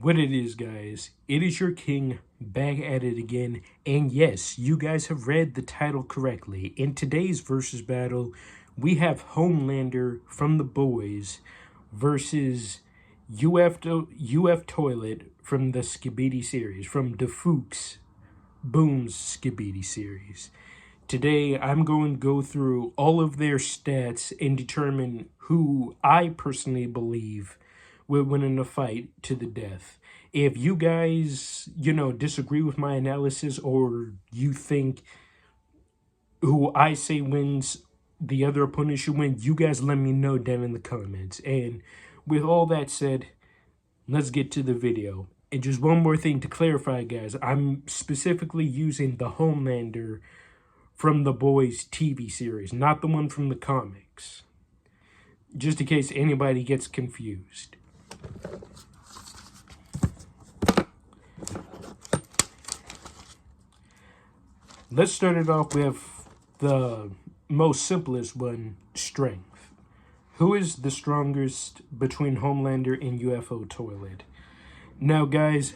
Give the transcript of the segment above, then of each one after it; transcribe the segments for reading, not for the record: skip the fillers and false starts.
What it is, guys, it is your king back at it again. And yes, you guys have read the title correctly. In today's versus battle, we have Homelander from The Boys versus UF Toilet from the Skibidi series, from DaFuq's Boom's Skibidi series. Today, I'm going to go through all of their stats and determine who I personally believe will win in a fight to the death. If you guys, disagree with my analysis, or you think who I say wins, the other opponent should win, you guys let me know down in the comments. And with all that said, let's get to the video. And just one more thing to clarify, guys. I'm specifically using the Homelander from The Boys TV series, not the one from the comics. Just in case anybody gets confused. Let's start it off with the most simplest one, strength. Who is the strongest between Homelander and UFO Toilet? Now, guys,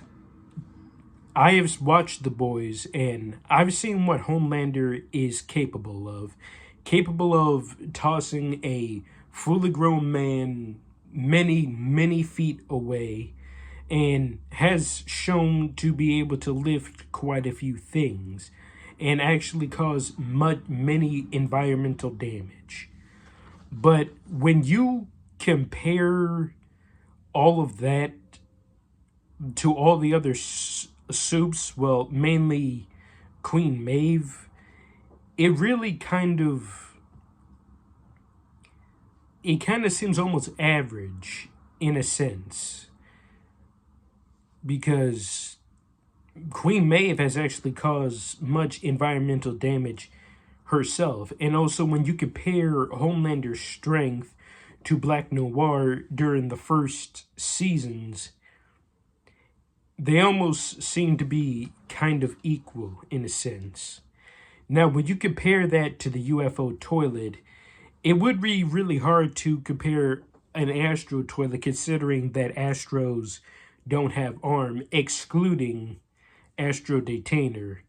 I have watched The Boys, and I've seen what Homelander is capable of. Capable of tossing a fully grown man many feet away, and has shown to be able to lift quite a few things and actually cause many environmental damage. But when you compare all of that to all the other soups, well, mainly Queen Maeve, it really kind of seems almost average in a sense, because Queen Maeve has actually caused much environmental damage herself. And also, when you compare Homelander's strength to Black Noir during the first seasons, they almost seem to be kind of equal in a sense. Now, when you compare that to the UFO Toilet, it would be really hard to compare an Astro Toilet, considering that Astros don't have arm, excluding Astro Detainer.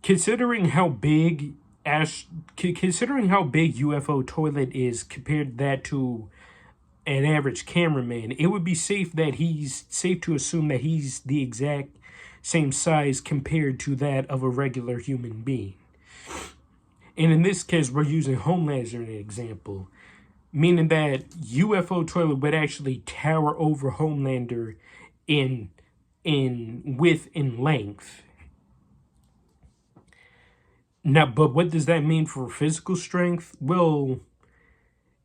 Considering how big UFO Toilet is compared that to an average cameraman, it would be safe to assume that he's the exact same size compared to that of a regular human being. And in this case, we're using Homelander as an example, meaning that UFO Toilet would actually tower over Homelander in width and length. Now, but what does that mean for physical strength? Well,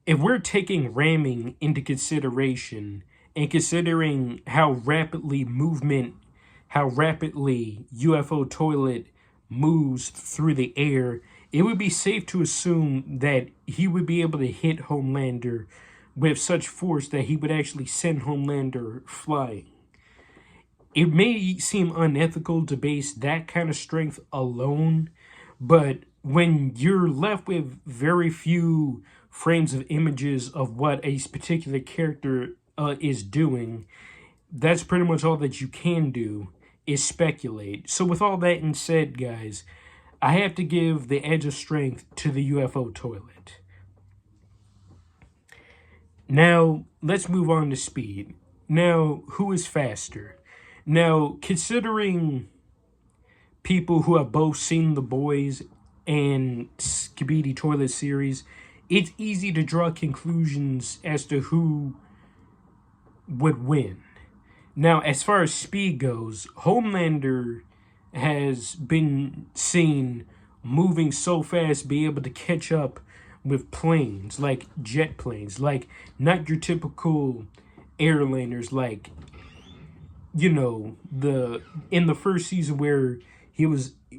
if we're taking ramming into consideration and considering how rapidly UFO Toilet moves through the air, it would be safe to assume that he would be able to hit Homelander with such force that he would actually send Homelander flying. It may seem unethical to base that kind of strength alone, but when you're left with very few frames of images of what a particular character is doing, that's pretty much all that you can do, is speculate. So with all that being said, guys, I have to give the edge of strength to the UFO Toilet. Now, let's move on to speed. Now, who is faster? Now, considering people who have both seen The Boys and Skibidi Toilet series, it's easy to draw conclusions as to who would win. Now, as far as speed goes, Homelander has been seen moving so fast, be able to catch up with planes, like jet planes, like not your typical airliners, like, in the first season where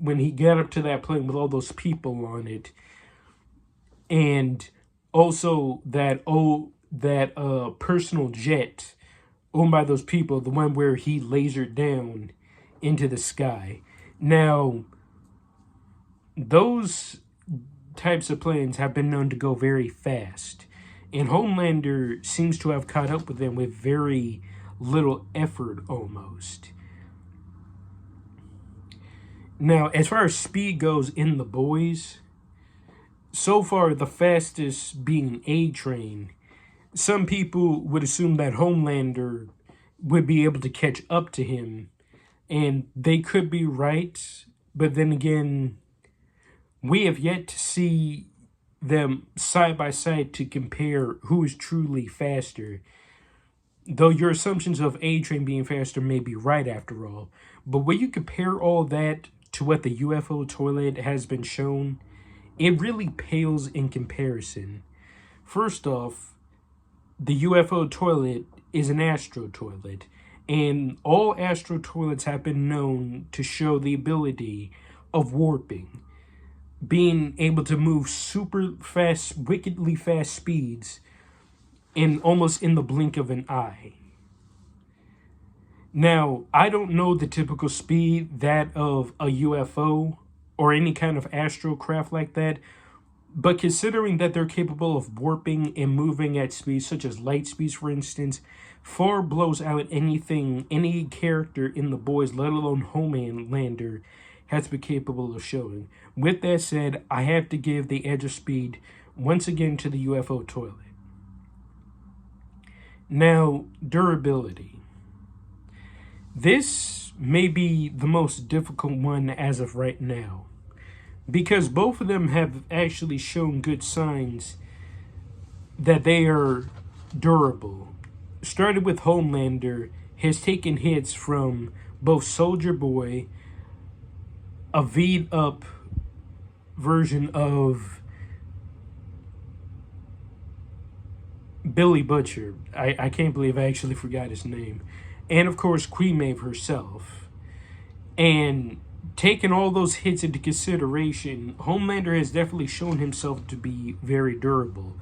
when he got up to that plane with all those people on it, and also that personal jet owned by those people, the one where he lasered down into the sky. Now, those types of planes have been known to go very fast, And Homelander seems to have caught up with them with very little effort almost. Now, as far as speed goes in the boys, so far the fastest being A-Train. Some people would assume that Homelander would be able to catch up to him, and they could be right, but then again, we have yet to see them side by side to compare who is truly faster. Though your assumptions of A-Train being faster may be right after all. But when you compare all that to what the UFO toilet has been shown, it really pales in comparison. First off, the UFO toilet is an Astro toilet, and all Astro toilets have been known to show the ability of warping, being able to move super fast, wickedly fast speeds in almost in the blink of an eye. Now, I don't know the typical speed that of a UFO or any kind of astral craft like that, but considering that they're capable of warping and moving at speeds such as light speeds, for instance, far blows out anything any character in the boys, let alone Homelander, has been capable of showing. With that said, I have to give the edge of speed once again to the UFO toilet. Now, durability. This may be the most difficult one as of right now, because both of them have actually shown good signs that they are durable. Started with Homelander, has taken hits from both Soldier Boy, a V'd up version of Billy Butcher. I can't believe I actually forgot his name. And of course, Queen Maeve herself. And taking all those hits into consideration, Homelander has definitely shown himself to be very durable.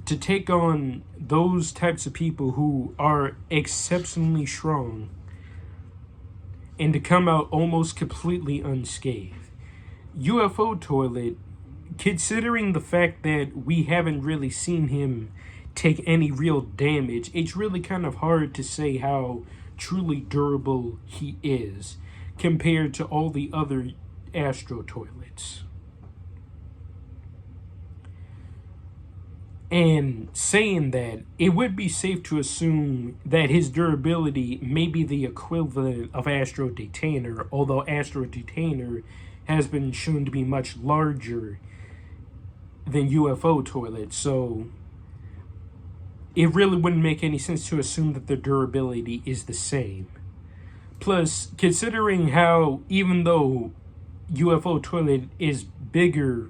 To take on those types of people who are exceptionally strong and to come out almost completely unscathed. UFO toilet, considering the fact that we haven't really seen him take any real damage, it's really kind of hard to say how truly durable he is compared to all the other Astro toilets. And saying that, it would be safe to assume that his durability may be the equivalent of Astro Detainer, although Astro Detainer has been shown to be much larger than UFO toilet, so it really wouldn't make any sense to assume that their durability is the same. Plus, considering how, even though UFO toilet is bigger,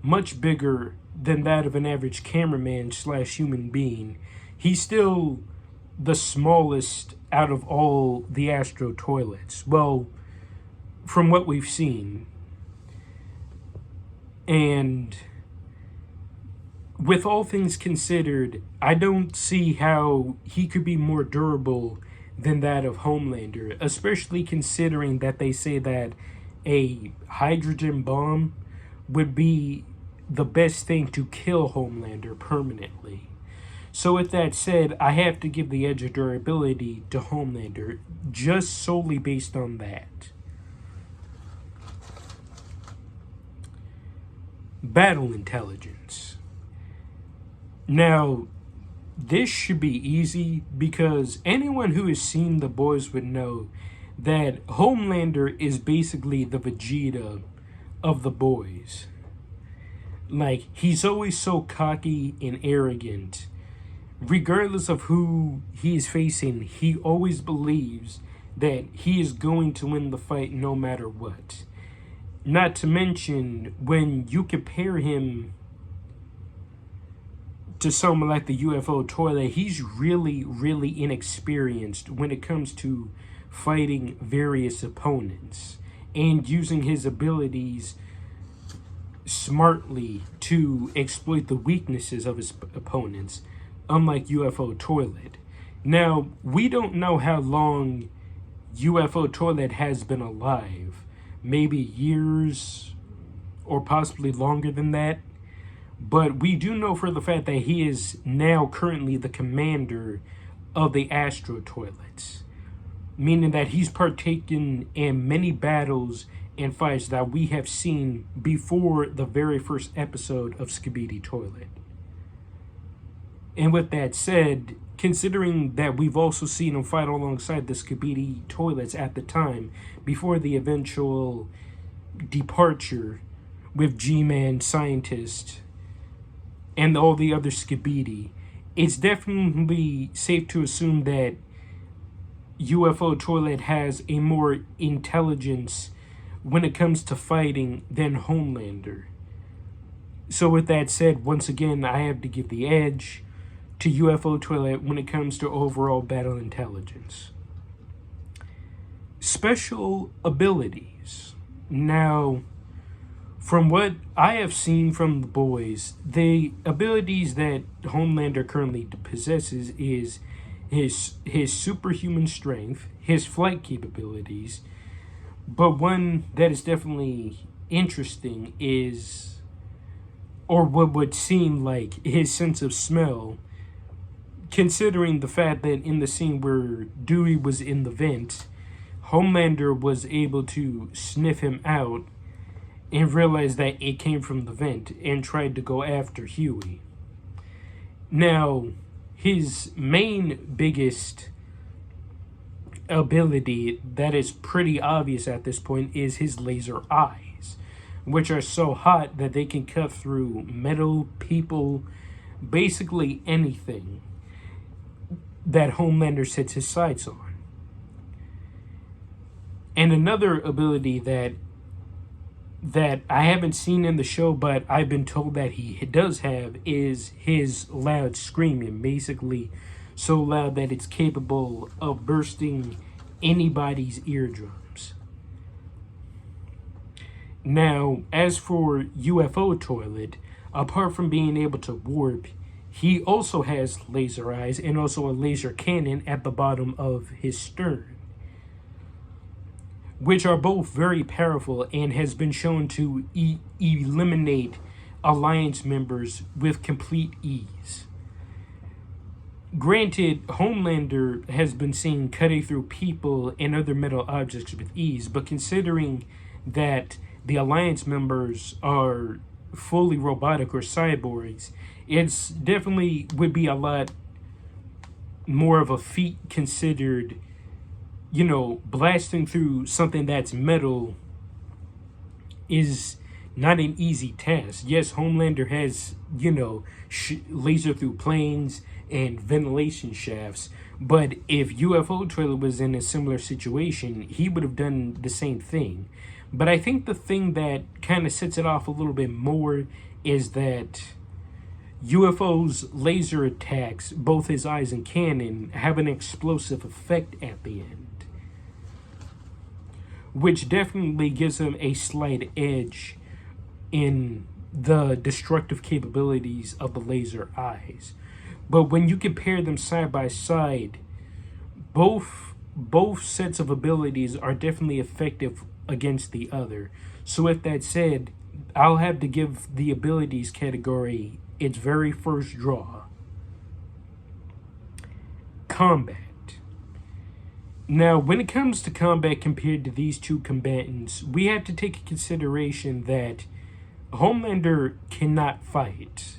much bigger than that of an average cameraman / human being, he's still the smallest out of all the Astro toilets. Well, from what we've seen. And with all things considered, I don't see how he could be more durable than that of Homelander, especially considering that they say that a hydrogen bomb would be the best thing to kill Homelander permanently. So with that said, I have to give the edge of durability to Homelander, just solely based on that. Battle intelligence. Now, this should be easy because anyone who has seen the boys would know that Homelander is basically the Vegeta of the boys. Like, he's always so cocky and arrogant. Regardless of who he is facing, he always believes that he is going to win the fight no matter what. Not to mention, when you compare him to someone like the UFO toilet, he's really, really inexperienced when it comes to fighting various opponents and using his abilities smartly to exploit the weaknesses of his opponents, unlike UFO toilet. Now, we don't know how long UFO toilet has been alive. Maybe years or possibly longer than that. But we do know for the fact that he is now currently the commander of the Astro toilets, meaning that he's partaken in many battles and fights that we have seen before the very first episode of Skibidi Toilet. And with that said, considering that we've also seen him fight alongside the Skibidi Toilets at the time, before the eventual departure with G-Man Scientist and all the other Skibidi, it's definitely safe to assume that UFO Toilet has a more intelligence when it comes to fighting than Homelander. So with that said, once again, I have to give the edge to UFO Toilet when it comes to overall battle intelligence. Special abilities. Now, from what I have seen from the boys, the abilities that Homelander currently possesses is his superhuman strength, his flight capabilities, but one that is definitely interesting is, or what would seem like, his sense of smell, considering the fact that in the scene where Dewey was in the vent, Homelander was able to sniff him out and realized that it came from the vent and tried to go after Huey. Now, his main biggest ability that is pretty obvious at this point is his laser eyes, which are so hot that they can cut through metal, people, basically anything that Homelander sets his sights on. And another ability that I haven't seen in the show, but I've been told that he does have, is his loud screaming. Basically, so loud that it's capable of bursting anybody's eardrums. Now, as for UFO Toilet, apart from being able to warp, he also has laser eyes and also a laser cannon at the bottom of his stern, which are both very powerful and has been shown to eliminate Alliance members with complete ease. Granted, Homelander has been seen cutting through people and other metal objects with ease, but considering that the Alliance members are fully robotic or cyborgs, it's definitely would be a lot more of a feat considered, you know, blasting through something that's metal is not an easy task. Yes, Homelander has, you know, laser through planes and ventilation shafts, but if UFO Toilet was in a similar situation, he would have done the same thing. But I think the thing that kind of sets it off a little bit more is that UFO's laser attacks, both his eyes and cannon, have an explosive effect at the end, which definitely gives him a slight edge in the destructive capabilities of the laser eyes. But when you compare them side by side, both sets of abilities are definitely effective against the other. So with that said, I'll have to give the abilities category its very first draw. Combat. Now, when it comes to combat compared to these two combatants, we have to take into consideration that Homelander cannot fight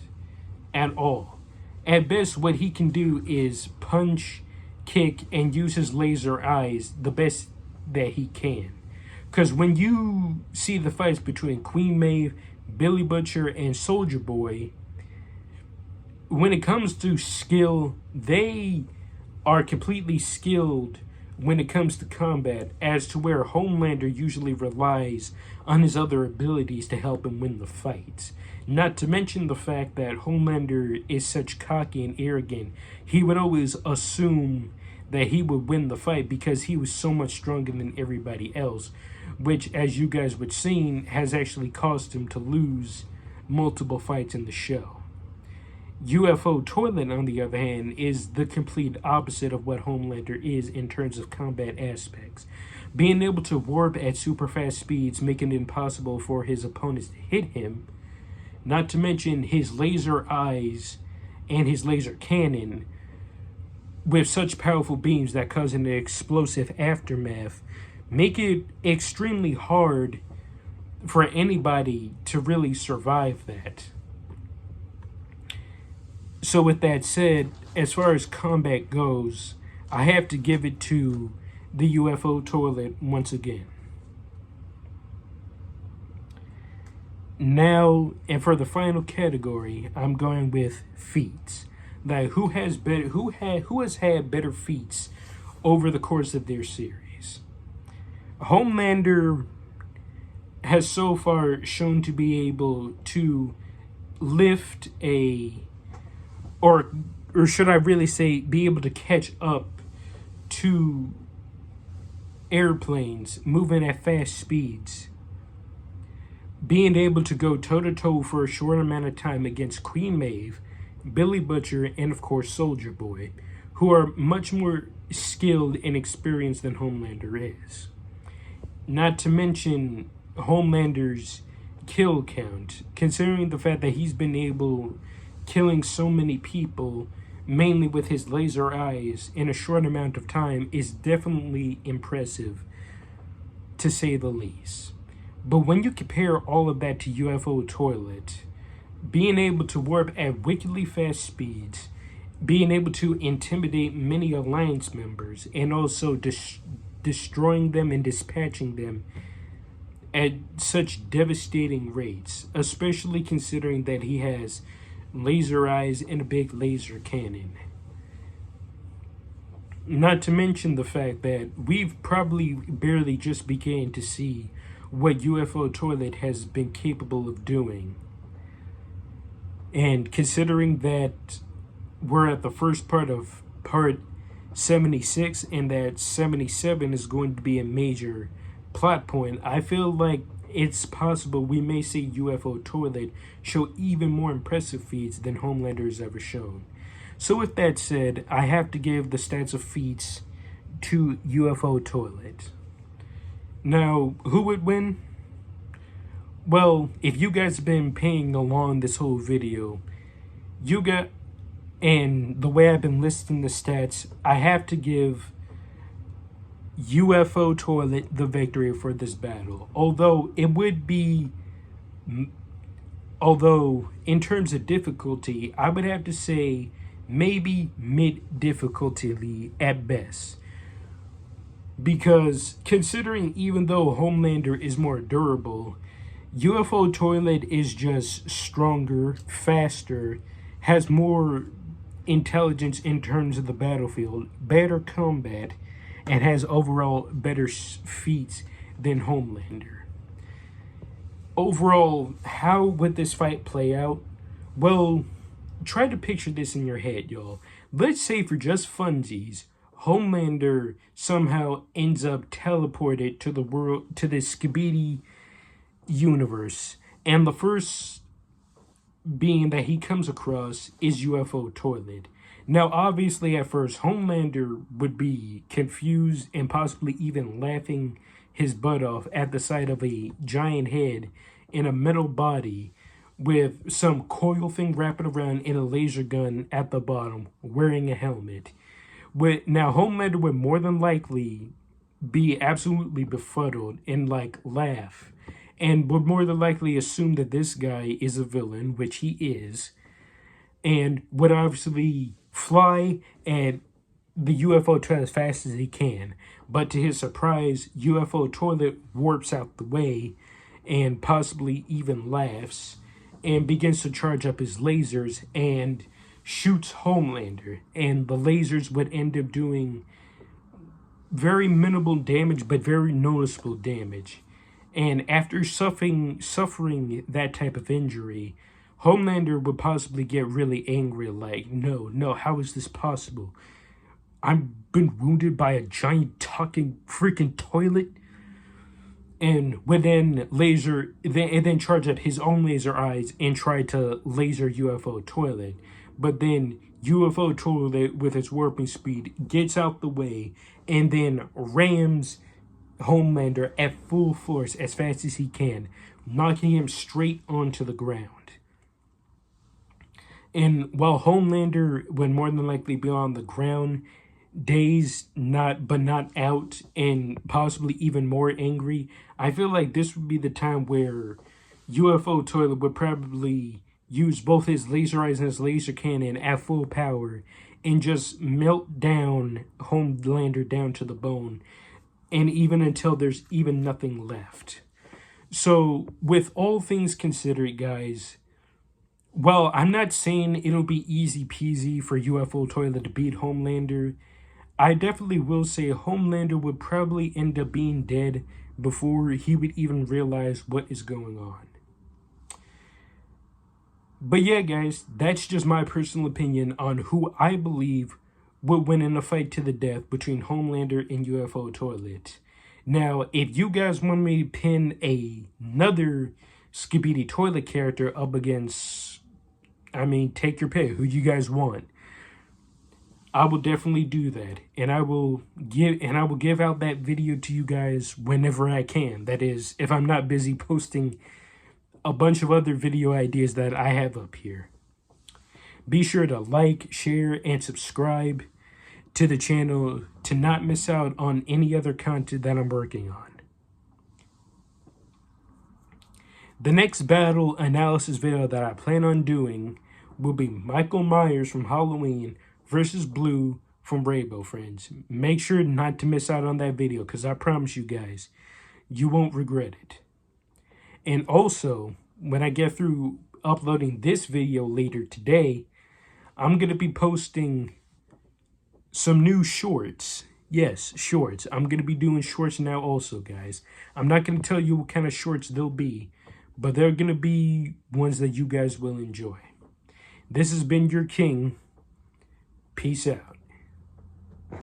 at all. At best, what he can do is punch, kick, and use his laser eyes the best that he can. Because when you see the fights between Queen Maeve, Billy Butcher, and Soldier Boy, when it comes to skill, they are completely skilled when it comes to combat, as to where Homelander usually relies on his other abilities to help him win the fights. Not to mention the fact that Homelander is such cocky and arrogant, he would always assume that he would win the fight because he was so much stronger than everybody else, which, as you guys would seen, has actually caused him to lose multiple fights in the show. UFO Toilet, on the other hand, is the complete opposite of what Homelander is in terms of combat aspects. Being able to warp at super fast speeds, making it impossible for his opponents to hit him, Not to mention his laser eyes and his laser cannon with such powerful beams that cause an explosive aftermath make it extremely hard for anybody to really survive that. So with that said, as far as combat goes, I have to give it to the UFO toilet once again. Now, and for the final category, I'm going with feats. Like who has had better feats over the course of their series? Homelander has so far shown to be able to lift or should I really say, be able to catch up to airplanes moving at fast speeds. Being able to go toe-to-toe for a short amount of time against Queen Maeve, Billy Butcher, and of course Soldier Boy, who are much more skilled and experienced than Homelander is. Not to mention Homelander's kill count, considering the fact that he's been able killing so many people, mainly with his laser eyes, in a short amount of time, is definitely impressive, to say the least. But when you compare all of that to UFO Toilet, being able to warp at wickedly fast speeds, being able to intimidate many Alliance members, and also destroying them and dispatching them at such devastating rates, especially considering that he has laser eyes and a big laser cannon. Not to mention the fact that we've probably barely just began to see what UFO Toilet has been capable of doing. And considering that we're at the first part of part 76 and that 77 is going to be a major plot point, I feel like it's possible we may see UFO Toilet show even more impressive feats than Homelander has ever shown. So with that said, I have to give the stats of feats to UFO Toilet. Now, who would win? Well, if you guys have been paying along this whole video, and the way I've been listing the stats, I have to give UFO Toilet the victory for this battle. Although in terms of difficulty, I would have to say maybe mid difficulty at best. Because considering even though Homelander is more durable, UFO Toilet is just stronger, faster, has more intelligence in terms of the battlefield, better combat, and has overall better feats than Homelander. Overall, how would this fight play out? Well, try to picture this in your head, y'all. Let's say for just funsies, Homelander somehow ends up teleported to the world, to the Skibidi universe, and the first being that he comes across is UFO Toilet. Now, obviously, at first, Homelander would be confused and possibly even laughing his butt off at the sight of a giant head in a metal body with some coil thing wrapping around and a laser gun at the bottom, wearing a helmet. Now, Homelander would more than likely be absolutely befuddled and, laugh, and would more than likely assume that this guy is a villain, which he is, and would obviously fly at the UFO Toilet as fast as he can. But to his surprise, UFO Toilet warps out the way and possibly even laughs and begins to charge up his lasers and shoots Homelander. And the lasers would end up doing very minimal damage, but very noticeable damage. And after suffering that type of injury, Homelander would possibly get really angry, like, no, how is this possible? I've been wounded by a giant talking freaking toilet. And would then charge at his own laser eyes and try to laser UFO Toilet. But then UFO Toilet, with its warping speed, gets out the way and then rams Homelander at full force as fast as he can, knocking him straight onto the ground. And while Homelander would more than likely be on the ground, dazed, not out, and possibly even more angry, I feel like this would be the time where UFO Toilet would probably use both his laser eyes and his laser cannon at full power and just melt down Homelander down to the bone, and even until there's even nothing left. So, with all things considered, guys, well, I'm not saying it'll be easy peasy for UFO Toilet to beat Homelander. I definitely will say Homelander would probably end up being dead before he would even realize what is going on. But yeah, guys, that's just my personal opinion on who I believe would win in a fight to the death between Homelander and UFO Toilet. Now, if you guys want me to pin another Skibidi Toilet character up against, take your pick, who you guys want, I will definitely do that, and I will give out that video to you guys whenever I can. That is, if I'm not busy posting a bunch of other video ideas that I have up here. Be sure to like, share, and subscribe to the channel to not miss out on any other content that I'm working on. The next battle analysis video that I plan on doing will be Michael Myers from Halloween versus Blue from Rainbow Friends. Make sure not to miss out on that video, because I promise you guys, you won't regret it. And also, when I get through uploading this video later today, I'm going to be posting some new shorts. Yes, shorts. I'm going to be doing shorts now also, guys. I'm not going to tell you what kind of shorts they'll be, but they're going to be ones that you guys will enjoy. This has been your king. Peace out.